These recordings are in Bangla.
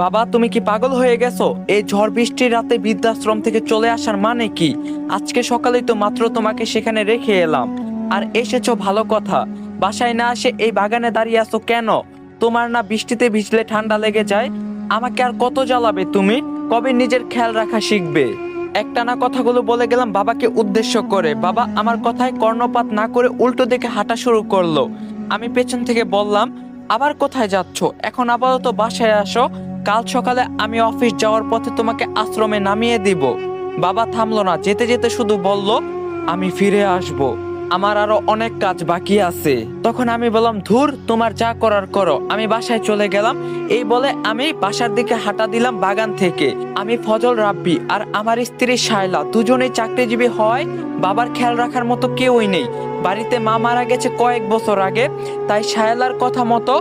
বাবা, তুমি কি পাগল হয়ে গেছো? এই ঝড় বৃষ্টির রাতে বৃদ্ধাশ্রম থেকে চলে আসার মানে কি? আজকে সকালেই তো মাত্র তোমাকে সেখানে রেখে এলাম। আর এসেছো ভালো কথা, বাসায় না আসে এই বাগানে দাঁড়িয়ে আছো কেন? তোমার না বৃষ্টিতে ভিজলে ঠান্ডা লেগে যায়? আমাকে আর কত জ্বালাবে তুমি? কবে নিজের খেয়াল রাখা শিখবে? একটানা কথাগুলো বলে গেলাম বাবাকে উদ্দেশ্য করে। বাবা আমার কথায় কর্ণপাত না করে উল্টো দিকে হাঁটা শুরু করলো। আমি পেছন থেকে বললাম, আবার কোথায় যাচ্ছ? এখন আপাতত বাসায় আসো, কাল সকালে আমি অফিস যাওয়ার পথে তোমাকে আশ্রমে নামিয়ে দিব। বাবা থামলো না, যেতে যেতে শুধু বলল, আমি ফিরে আসব, আমার আরো অনেক কাজ বাকি আছে। তখন আমি বললাম, ধুর, তোমার যা করার করো, আমি বাসায় চলে গেলাম। এই বলে আমি বাসার দিকে হাঁটা দিলাম বাগান থেকে। আমি ফজল রাব্বি আর আমার স্ত্রী শায়লা দুজনেই চাকরিজীবী হয়, বাবার খেয়াল রাখার মতো কেউই নেই। বাড়িতে মা মারা গেছে কয়েক বছর আগে, তাই শায়লার কথা মতো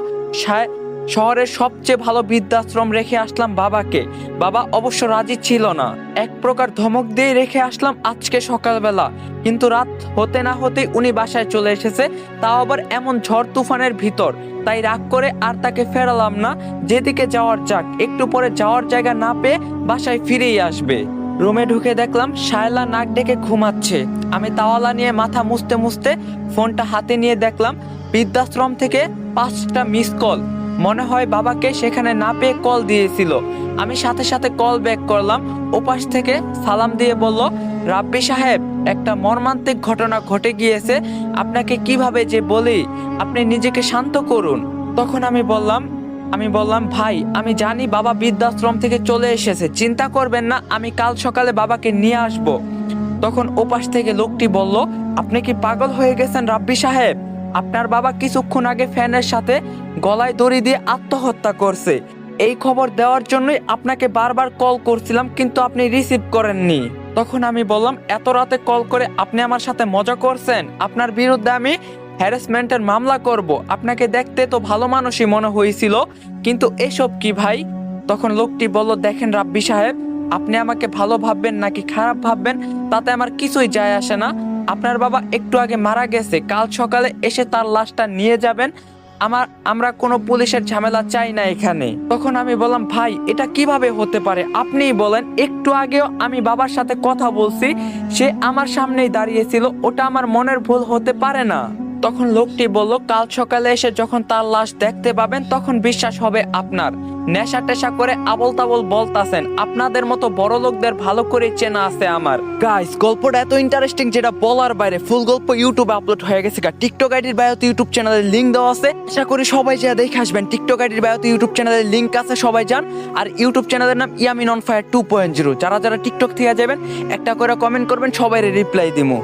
শহরের সবচেয়ে ভালো বৃদ্ধাশ্রম রেখে আসলাম বাবাকে। বাবা অবশ্য রাজি ছিল না, এক প্রকার ধমক দিয়ে রেখে আসলাম আজকে সকালবেলা। কিন্তু রাত হতে না হতেই উনি বাসায় চলে এসেছে, তাও আবার এমন ঝড় তুফানের ভিতর। তাই রাগ করে আর তাকে ফেরালাম না, যেদিকে যাওয়ার যাক, একটু পরে যাওয়ার জায়গা না পেয়ে বাসায় ফিরেই আসবে। রুমে ঢুকে দেখলাম শায়লা নাক ডেকে ঘুমাচ্ছে। আমি তাওয়ালা নিয়ে মাথা মুছতে মুছতে ফোনটা হাতে নিয়ে দেখলাম বৃদ্ধাশ্রম থেকে 5টা মিস কল। মনে হয় বাবাকে সেখানে না পেয়ে কল দিয়েছিল। আমি সাথে সাথে কল ব্যাক করলাম। ওপাশ থেকে সালাম দিয়ে বলল, রাব্বি সাহেব, একটা মর্মান্তিক ঘটনা ঘটে গিয়েছে, আপনাকে কিভাবে যে বলি, আপনি নিজেকে শান্ত করুন। তখন আমি বললাম, ভাই, আমি জানি বাবা বৃদ্ধাশ্রম থেকে চলে এসেছে, চিন্তা করবেন না, আমি কাল সকালে বাবাকে নিয়ে আসব। তখন ওপাশ থেকে লোকটি বলল, আপনি কি পাগল হয়ে গেছেন রাব্বি সাহেব? আপনার বাবা কিছুক্ষণ আগে ফ্যানের সাথে গলায় দড়ি দিয়ে আত্মহত্যা করছে। এই খবর দেওয়ার জন্যই আপনাকে বারবার কল করছিলাম, কিন্তু আপনি রিসিভ করেননি। তখন আমি বললাম, এত রাতে কল করে আপনি আমার সাথে মজা করছেন? আপনার বিরুদ্ধে আমি হ্যারাসমেন্টের মামলা করব। আপনাকে দেখতে তো ভালো মানুষই মনে হয়েছিল, কিন্তু এসব কি ভাই? তখন লোকটি বলল, দেখেন রাব্বি সাহেব, আপনি আমাকে ভালো ভাববেন নাকি খারাপ ভাববেন তাতে আমার কিছুই যায় আসে না। আপনার বাবা একটু আগে মারা গেছে, কাল সকালে এসে তার লাশটা নিয়ে যাবেন। আমরা কোনো পুলিশের ঝামেলা চাই না এখানে। তখন আমি বললাম, ভাই, এটা কিভাবে হতে পারে? আপনিই বলেন, একটু আগেও আমি বাবার সাথে কথা বলছি, সে আমার সামনেই দাঁড়িয়েছিল, ওটা আমার মনের ভুল হতে পারে না। তখন লোকটি বলল, কাল সকালে এসে যখন তার লাশ দেখতে পাবেন তখন বিশ্বাস হবে আপনার। নেশা টেশা করে আবল তাবল বলতাছেন, আপনাদের মতো বড় লোকদের ভালো করে চেনা আছে আমার। গাইস, গল্পটা এত ইন্টারেস্টিং যেটা বলার বাইরে। ফুল গল্প ইউটিউবে আপলোড হয়ে গেছে। টিকটক আইডির বায়োতে ইউটিউব চ্যানেলের লিংক দেওয়া আছে, আশা করি সবাই যা দেখে আসবেন। টিকটক আইডির বায়োতে ইউটিউব চ্যানেলের লিংক আছে, সবাই যান। আর ইউটিউব চ্যানেলের নাম ইয়ামিন অন ফায়ার 2.0। যারা যারা টিকটক থেকে যাবেন একটা করে কমেন্ট করবেন, সবাই রিপ্লাই দিমু।